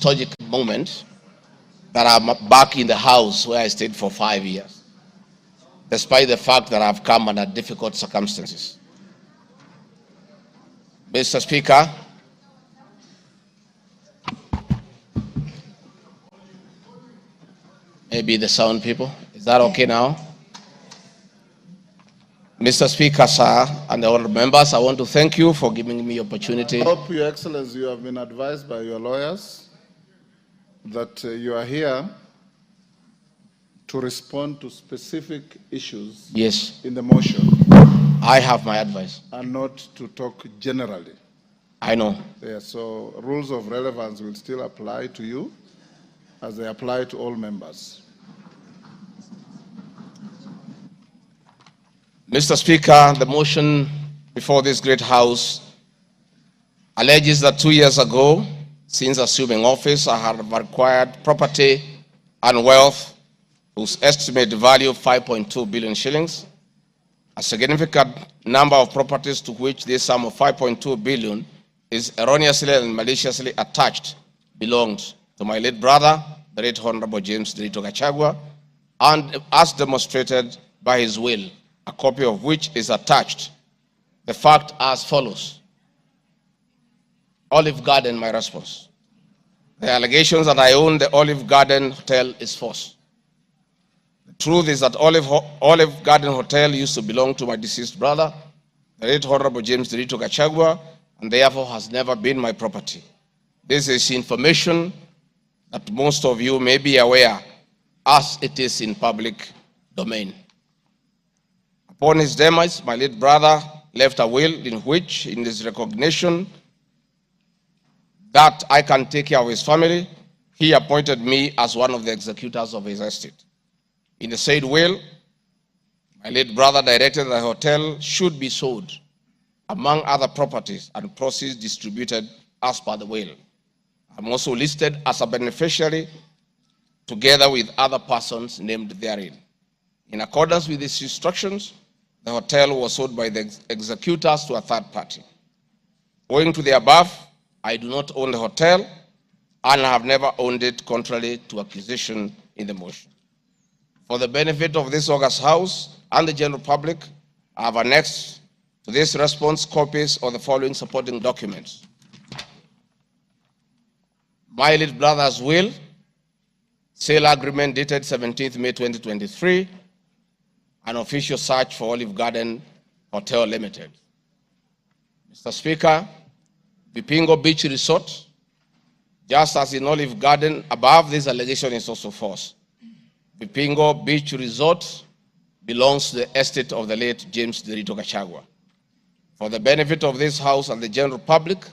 nostalgic moment that I'm back in the house where I stayed for 5 years, despite the fact that I've come under difficult circumstances. Mr. Speaker, maybe the sound people, is that okay now? Mr. Speaker, sir, and the honorable members, I want to thank you for giving me opportunity. I hope, Your Excellency, you have been advised by your lawyers that you are here to respond to specific issues in the motion. I have my advice. And not to talk generally. I know. Yeah, so rules of relevance will still apply to you as they apply to all members. Mr. Speaker, the motion before this great house alleges that 2 years ago, since assuming office, I have acquired property and wealth whose estimated value of 5.2 billion shillings. A significant number of properties to which this sum of 5.2 billion is erroneously and maliciously attached belonged to my late brother, the late Honorable James Ruto Gachagua, and as demonstrated by his will, a copy of which is attached. The fact as follows. Olive Garden, my response. The allegations that I own the Olive Garden Hotel is false. The truth is that Olive Garden Hotel used to belong to my deceased brother, the late Honorable James Ruto Gachagua, and therefore has never been my property. This is information that most of you may be aware as it is in public domain. Upon his demise, my late brother left a will in which, in his recognition that I can take care of his family, he appointed me as one of the executors of his estate. In the said will, my late brother directed that the hotel should be sold, among other properties, and proceeds distributed as per the will. I'm also listed as a beneficiary together with other persons named therein. In accordance with these instructions, the hotel was sold by the executors to a third party. Owing to the above, I do not own the hotel and have never owned it contrary to accusation in the motion. For the benefit of this august house and the general public, I have annexed to this response copies of the following supporting documents. My late brother's will, sale agreement dated 17th May 2023, an official search for Olive Garden Hotel Limited. Mr. Speaker, Vipingo Beach Resort, just as in Olive Garden, above this allegation is also false. Vipingo Beach Resort belongs to the estate of the late James Ruto Gachagua. For the benefit of this house and the general public,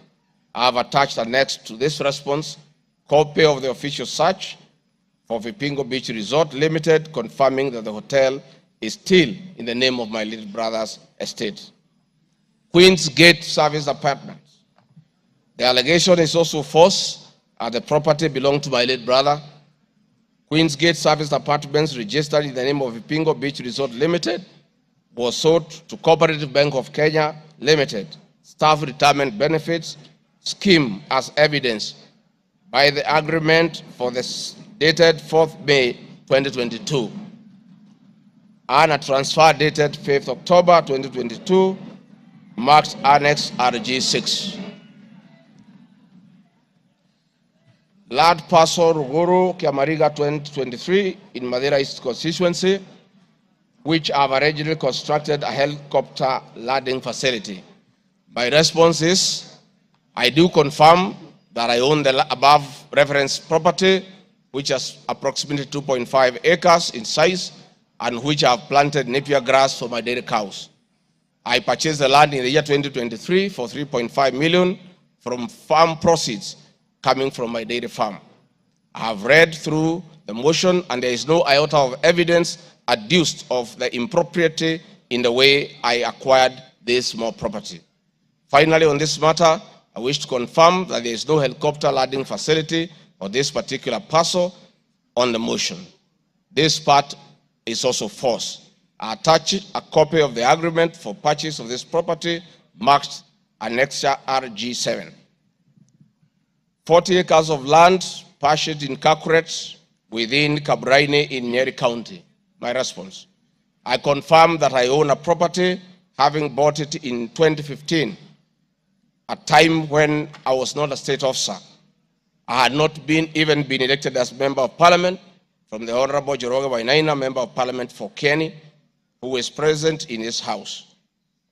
I have attached annexed to this response copy of the official search for Vipingo Beach Resort Limited, confirming that the hotel is still in the name of my little brother's estate. Queen's Gate Service Apartments. The allegation is also false, as the property belonged to my late brother. Queen's Gate Service Apartments, registered in the name of Vipingo Beach Resort Limited, was sold to Cooperative Bank of Kenya Limited, Staff Retirement Benefits Scheme, as evidenced by the agreement for the dated 4th May 2022. And a transfer dated 5th October 2022, marked Annex RG6. Land parcel Ruguru, Kiamariga 2023 in Madeira East constituency, which have originally constructed a helicopter landing facility. My response is, I do confirm that I own the above referenced property, which is approximately 2.5 acres in size, and which I have planted napier grass for my dairy cows. I purchased the land in the year 2023 for 3.5 million from farm proceeds coming from my dairy farm. I have read through the motion and there is no iota of evidence adduced of the impropriety in the way I acquired this small property. Finally, on this matter, I wish to confirm that there is no helicopter landing facility for this particular parcel on the motion. This part is also false. I attach a copy of the agreement for purchase of this property marked Annexure RG7. 40 acres of land purchased in Kakuret within Kabraine in Nyeri County. My response: I confirm that I own a property, having bought it in 2015, a time when I was not a state officer. I had not even been elected as Member of Parliament from the Honorable Joroge Wainaina, Member of Parliament for Kenny, who is present in his house.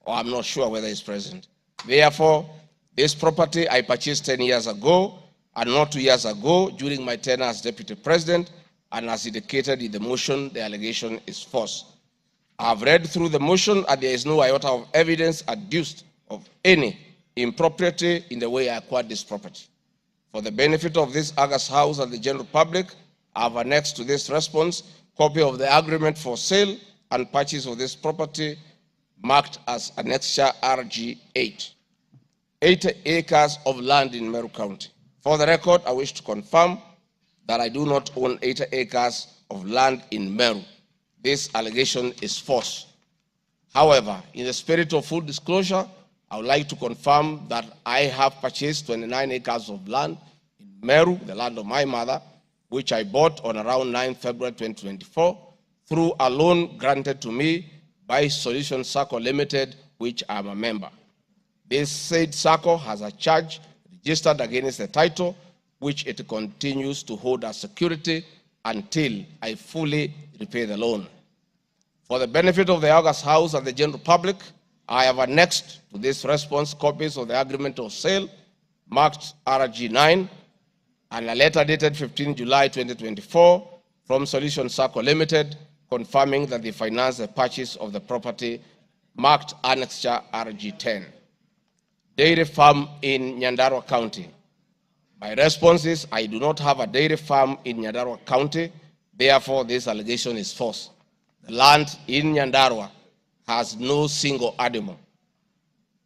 Or I'm not sure whether he's present. Therefore, this property I purchased 10 years ago, and not 2 years ago, during my tenure as Deputy President, and as indicated in the motion, the allegation is false. I have read through the motion, and there is no iota of evidence adduced of any impropriety in the way I acquired this property. For the benefit of this August House and the general public, I have annexed to this response copy of the agreement for sale and purchase of this property marked as Annexure RG8. 80 acres of land in Meru County. For the record, I wish to confirm that I do not own 80 acres of land in Meru. This allegation is false. However, in the spirit of full disclosure, I would like to confirm that I have purchased 29 acres of land in Meru, the land of my mother, which I bought on around 9 February 2024 through a loan granted to me by Solution Circle Limited, which I am a member. This said circle has a charge registered against the title, which it continues to hold as security until I fully repay the loan. For the benefit of the August House and the general public, I have annexed to this response copies of the agreement of sale marked RG9 and a letter dated 15 July 2024 from Solution Circle Limited confirming that they financed the purchase of the property marked Annexure RG10. Dairy farm in Nyandarua County. My response is I do not have a dairy farm in Nyandarua County, therefore this allegation is false. The land in Nyandarua has no single animal.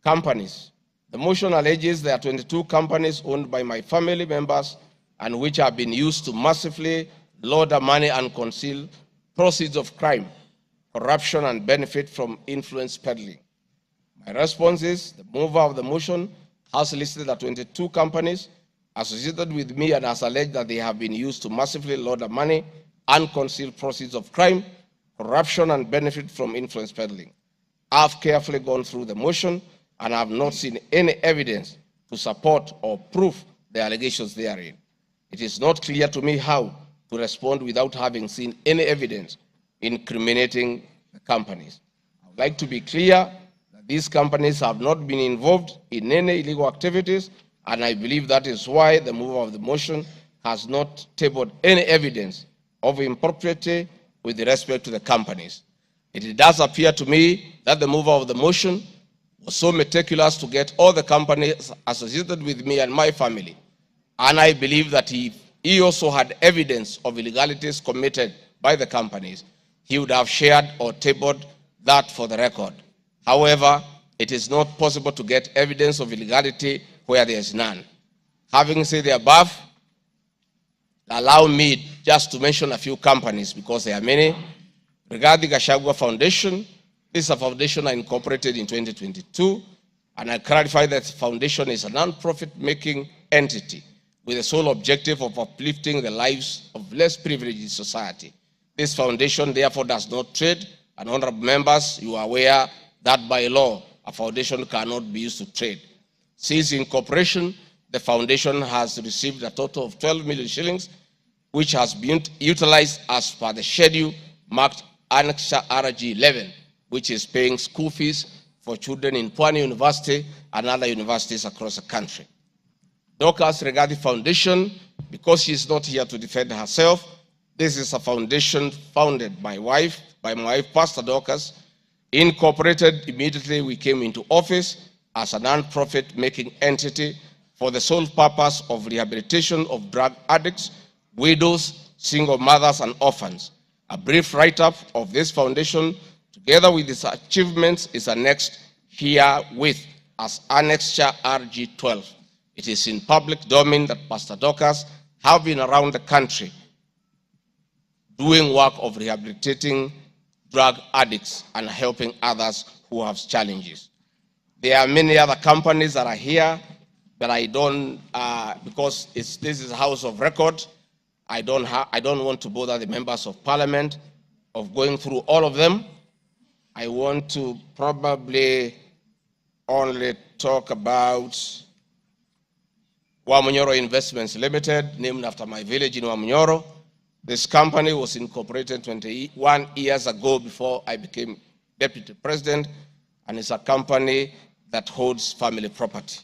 Companies. The motion alleges there are 22 companies owned by my family members and which have been used to massively launder money and conceal proceeds of crime, corruption, and benefit from influence peddling. My response is the mover of the motion has listed the 22 companies associated with me and has alleged that they have been used to massively launder money and conceal proceeds of crime, corruption, and benefit from influence peddling. I have carefully gone through the motion and have not seen any evidence to support or prove the allegations therein. It is not clear to me how to respond without having seen any evidence incriminating the companies. I would like to be clear that these companies have not been involved in any illegal activities, and I believe that is why the mover of the motion has not tabled any evidence of impropriety with respect to the companies. It does appear to me that the mover of the motion was so meticulous to get all the companies associated with me and my family, and I believe that he also had evidence of illegalities committed by the companies, he would have shared or tabled that for the record. However, it is not possible to get evidence of illegality where there is none. Having said the above, allow me just to mention a few companies because there are many. Regarding Gachagua Foundation, this is a foundation I incorporated in 2022, and I clarify that the foundation is a non-profit making entity with the sole objective of uplifting the lives of less privileged in society. This foundation therefore does not trade, and honorable members, you are aware that by law, a foundation cannot be used to trade. Since incorporation, the foundation has received a total of 12 million shillings, which has been utilized as per the schedule marked Annexure RG11, which is paying school fees for children in Pwani University and other universities across the country. Dorcas Regarding Foundation, because she is not here to defend herself, this is a foundation founded by my wife, Pastor Dorcas, incorporated immediately we came into office as a non-profit making entity for the sole purpose of rehabilitation of drug addicts, widows, single mothers, and orphans. A brief write-up of this foundation, together with its achievements, is annexed herewith as Annexure RG12. It is in public domain that Pastor Dorcas have been around the country doing work of rehabilitating drug addicts and helping others who have challenges. There are many other companies that are here, but I don't, because this is a House of Record, I don't want to bother the members of Parliament of going through all of them. I want to probably only talk about Wamunyoro Investments Limited, named after my village in Wamunyoro. This company was incorporated 21 years ago before I became Deputy President, and it's a company that holds family property.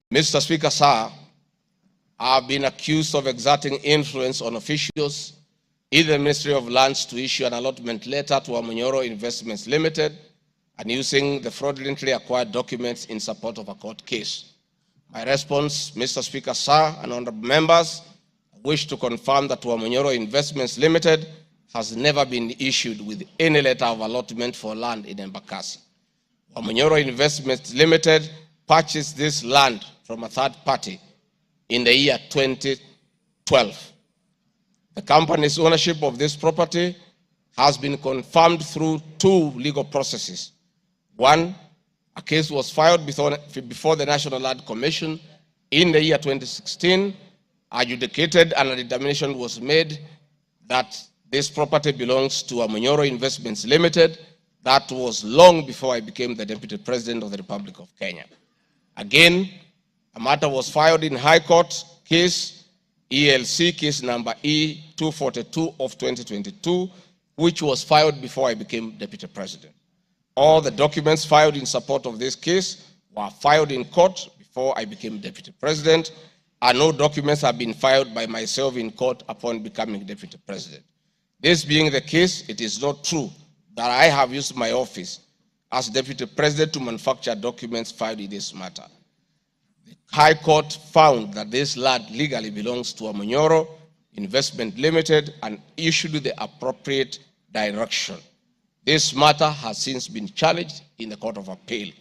Mr. Speaker, sir, I've been accused of exerting influence on officials in the Ministry of Lands to issue an allotment letter to Wamunyoro Investments Limited and using the fraudulently acquired documents in support of a court case. My response, Mr. Speaker, sir, and honorable members, I wish to confirm that Wamunyoro Investments Limited has never been issued with any letter of allotment for land in Embakasi. Wamunyoro Investments Limited purchased this land from a third party in the year 2012. The company's ownership of this property has been confirmed through two legal processes. One, a case was filed before the National Land Commission in the year 2016, adjudicated, and a determination was made that this property belongs to Wamunyoro Investments Limited. That was long before I became the Deputy President of the Republic of Kenya. Again, a matter was filed in High Court, case ELC, case number E242 of 2022, which was filed before I became Deputy President. All the documents filed in support of this case were filed in court before I became Deputy President, and no documents have been filed by myself in court upon becoming Deputy President. This being the case, it is not true that I have used my office as Deputy President to manufacture documents filed in this matter. The High Court found that this land legally belongs to Wamunyoro Investment Limited and issued the appropriate direction. This matter has since been challenged in the Court of Appeal.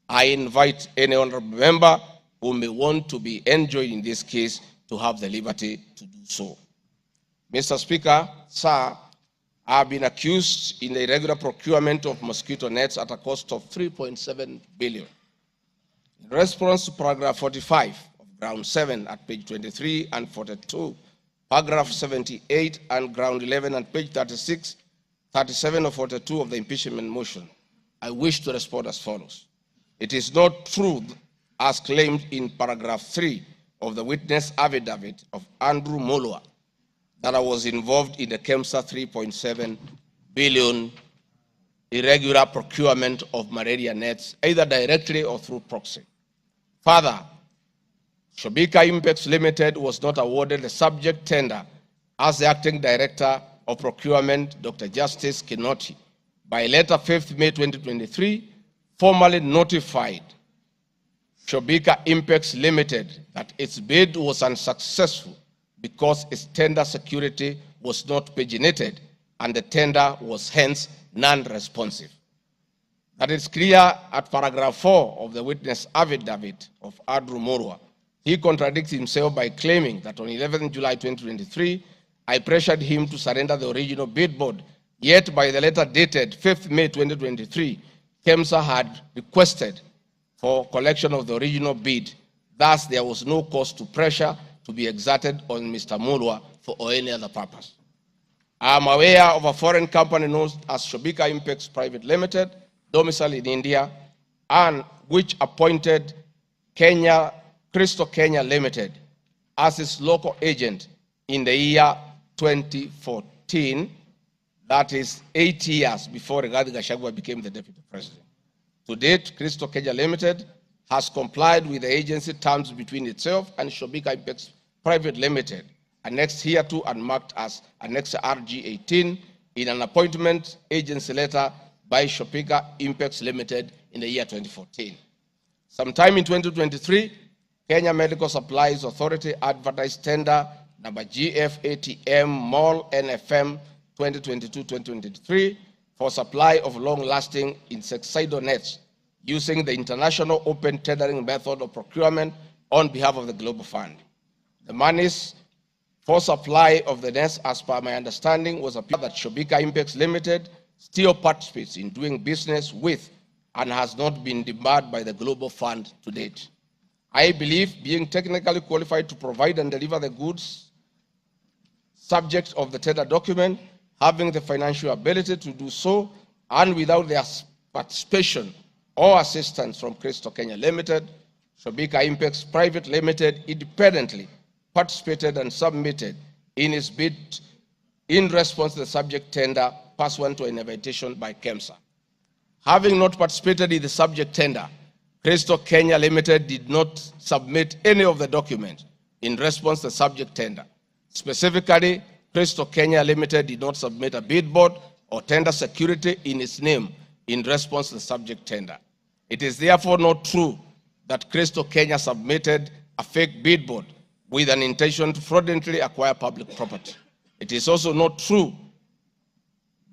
I invite any honorable member who may want to be enjoined in this case to have the liberty to do so. Mr. Speaker, sir, I have been accused in the irregular procurement of mosquito nets at a cost of 3.7 billion. In response to paragraph 45 of ground 7 at page 23 and 42, paragraph 78 and ground 11 and page 36, 37 or 42 of the impeachment motion, I wish to respond as follows. It is not true, as claimed in paragraph 3 of the witness affidavit of Andrew Mulwa, that I was involved in the KEMSA 3.7 billion irregular procurement of malaria nets, either directly or through proxy. Further, Shobika Impacts Limited was not awarded the subject tender as the acting director of procurement, Dr. Justice Kinoti, by letter 5th May 2023, formally notified Shobika Impacts Limited that its bid was unsuccessful because its tender security was not paginated and the tender was hence non-responsive. That is clear at paragraph 4 of the witness affidavit of Andrew Mulwa. He contradicts himself by claiming that on 11 July 2023, I pressured him to surrender the original bid board, yet by the letter dated 5th May 2023, KEMSA had requested for collection of the original bid. Thus, there was no cause to pressure to be exerted on Mr. Mulwa for any other purpose. I am aware of a foreign company known as Shobika Impacts Private Limited, domiciled in India, and which appointed Crystal Kenya Limited as its local agent in the year 2014, that is 8 years before Gachagua became the Deputy President. To date, Crystal Kenya Limited has complied with the agency terms between itself and Shobika Impacts Private Limited, annexed hereto and marked as Annex RG18 in an appointment agency letter by Shobika Impacts Limited in the year 2014. Sometime in 2023, Kenya Medical Supplies Authority advertised tender number GFATM Mall NFM 2022-2023 for supply of long-lasting insecticidal nets using the international open tendering method of procurement on behalf of the Global Fund. The monies for supply of the nets, as per my understanding, was appeared that Shobika Impacts Limited still participates in doing business with and has not been debarred by the Global Fund to date. I believe being technically qualified to provide and deliver the goods subject of the tender document, having the financial ability to do so, and without their participation or assistance from Crystal Kenya Limited, Shobika Impex Private Limited independently participated and submitted in its bid in response to the subject tender pursuant to an invitation by KEMSA. Having not participated in the subject tender, Crystal Kenya Limited did not submit any of the documents in response to the subject tender. Specifically, Crystal Kenya Limited did not submit a bid board or tender security in its name in response to the subject tender. It is therefore not true that Crystal Kenya submitted a fake bid board with an intention to fraudulently acquire public property. It is also not true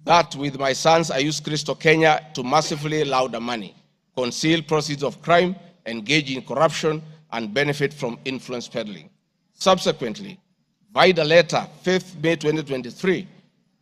that with my sons I used Crystal Kenya to massively launder money, conceal proceeds of crime, engage in corruption, and benefit from influence peddling. Subsequently, via the letter 5th May 2023,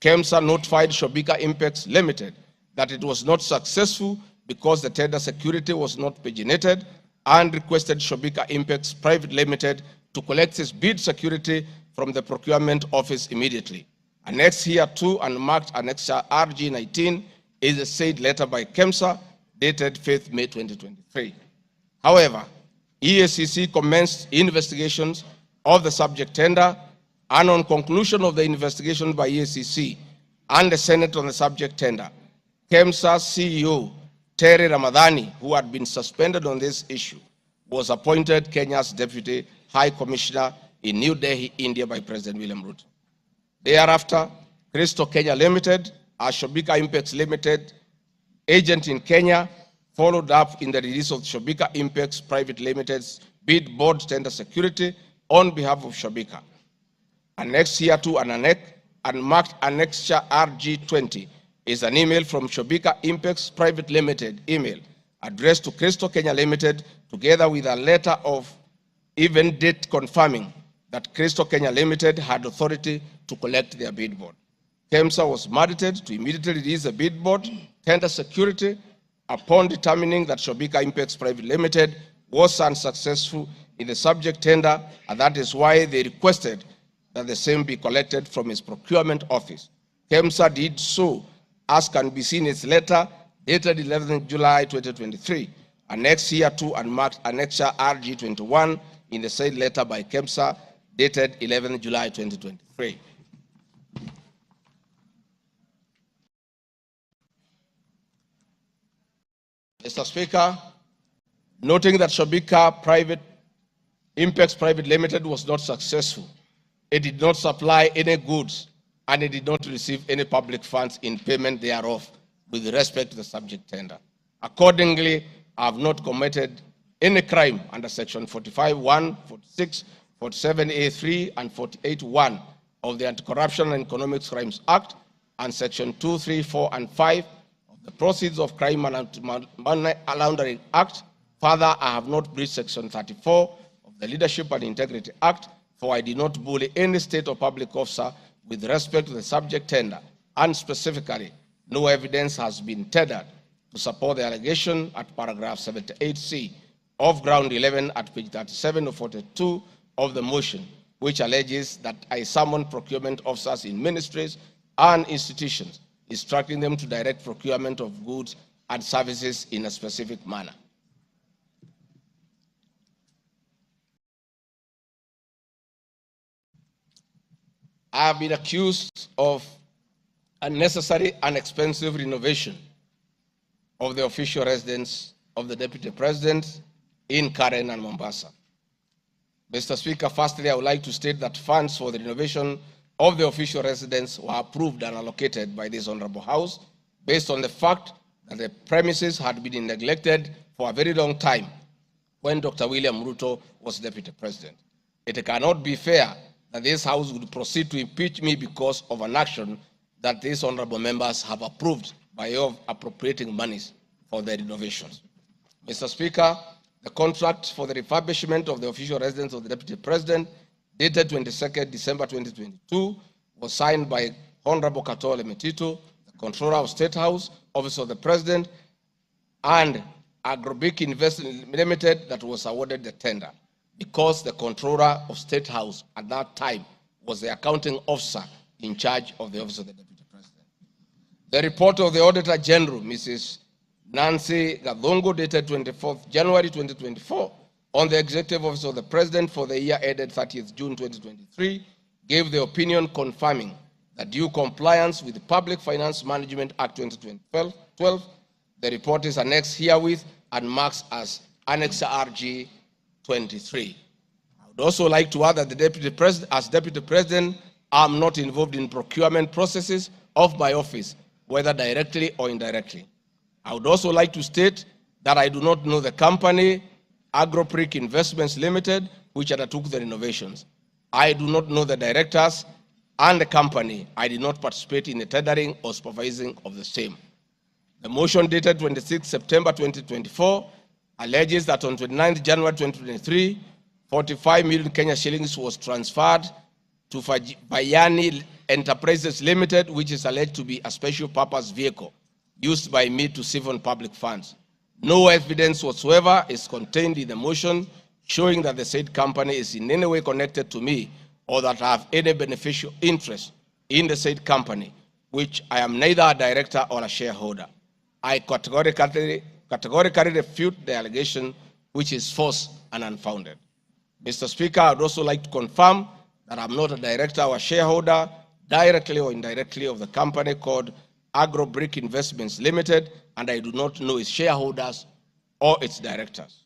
KEMSA notified Shobika Impex Limited that it was not successful because the tender security was not paginated, and requested Shobika Impex Private Limited to collect its bid security from the procurement office immediately. Annexed here to and marked Annexure RG19 is a said letter by KEMSA dated 5th May 2023. However, EACC commenced investigations of the subject tender, and on conclusion of the investigation by EACC and the Senate on the subject tender, KEMSA CEO Terry Ramadhani, who had been suspended on this issue, was appointed Kenya's Deputy High Commissioner in New Delhi, India by President William Ruto. Thereafter, Crystal Kenya Limited, a Shobika Impex Limited agent in Kenya, followed up in the release of Shobika Impex Private Limited's bid board tender security on behalf of Shobika. Annexed here to and marked Annexure RG20 is an email from Shobika Impex Private Limited email addressed to Crystal Kenya Limited, together with a letter of even date confirming that Crystal Kenya Limited had authority to collect their bid board. KEMSA was mandated to immediately release the bid board tender security upon determining that Shobika Impex Private Limited was unsuccessful in the subject tender, and that is why they requested that the same be collected from its procurement office. KEMSA did so, as can be seen in its letter dated 11 July 2023, annexed here to and marked Annexure RG21 in the said letter by KEMSA dated 11 July 2023. Mr. Speaker, noting that Shobika Impex Private Limited was not successful, it did not supply any goods, and it did not receive any public funds in payment thereof with respect to the subject tender. Accordingly, I have not committed any crime under Section 45(1), 46, 47(a)(3), and 48(1) of the Anti-Corruption and Economic Crimes Act, and Section 2, 3, 4, and 5 of the Proceeds of Crime and Money Laundering Act. Further, I have not breached Section 34 of the Leadership and Integrity Act, for I did not bully any state or public officer with respect to the subject tender, and specifically, no evidence has been tendered to support the allegation at paragraph 78C of ground 11 at page 37 of 42 of the motion, which alleges that I summoned procurement officers in ministries and institutions, instructing them to direct procurement of goods and services in a specific manner. I have been accused of unnecessary and expensive renovation of the official residence of the Deputy President in Karen and Mombasa. Mr. Speaker, firstly, I would like to state that funds for the renovation of the official residence were approved and allocated by this Honorable House based on the fact that the premises had been neglected for a very long time when Dr. William Ruto was Deputy President. It cannot be fair that this House would proceed to impeach me because of an action that these honorable members have approved by way of appropriating monies for the renovations. Mr. Speaker, the contract for the refurbishment of the official residence of the Deputy President, dated 22nd December 2022, was signed by Honorable Katole Metito, the Controller of State House, Office of the President, and AJAABU Investment Limited that was awarded the tender, because the Controller of State House at that time was the accounting officer in charge of the Office of the Deputy President. The report of the Auditor General, Mrs. Nancy Gathongo, dated 24th January 2024, on the Executive Office of the President for the year ended 30th June 2023, gave the opinion confirming that due compliance with the Public Finance Management Act 2012, the report is annexed herewith and marks as Annex RG 23. I would also like to add that the Deputy President, as Deputy President, I am not involved in procurement processes of my office, whether directly or indirectly. I would also like to state that I do not know the company, AJAABU Investments Limited, which undertook the renovations. I do not know the directors and the company. I did not participate in the tendering or supervising of the same. The motion dated 26 September 2024 alleges that on 29 January 2023, 45 million Kenya shillings was transferred to Bayani Enterprises Limited, which is alleged to be a special purpose vehicle used by me to siphon public funds. No evidence whatsoever is contained in the motion showing that the said company is in any way connected to me or that I have any beneficial interest in the said company, which I am neither a director or a shareholder. I categorically refute the allegation, which is false and unfounded. Mr. Speaker, I would also like to confirm that I'm not a director or a shareholder, directly or indirectly, of the company called AJAABU Investments Limited, and I do not know its shareholders or its directors.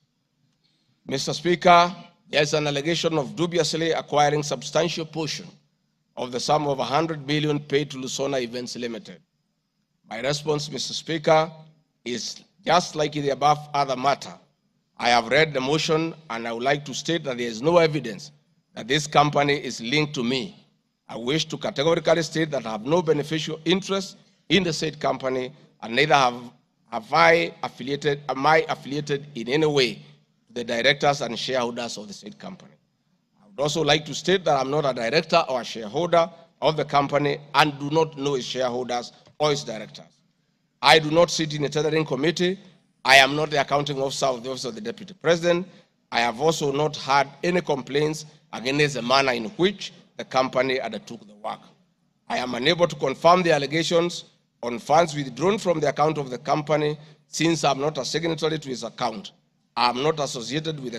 Mr. Speaker, there is an allegation of dubiously acquiring substantial portion of the sum of 100 billion paid to Lusona Events Limited. My response, Mr. Speaker, is just like in the above other matter. I have read the motion and I would like to state that there is no evidence that this company is linked to me. I wish to categorically state that I have no beneficial interest in the said company, and neither am I affiliated in any way to the directors and shareholders of the said company. I would also like to state that I'm not a director or a shareholder of the company and do not know its shareholders or its directors. I do not sit in a tendering committee. I am not the accounting officer of the Office of the Deputy President. I have also not had any complaints against the manner in which the company undertook the work. I am unable to confirm the allegations on funds withdrawn from the account of the company, since I am not a signatory to its account. I am not associated with the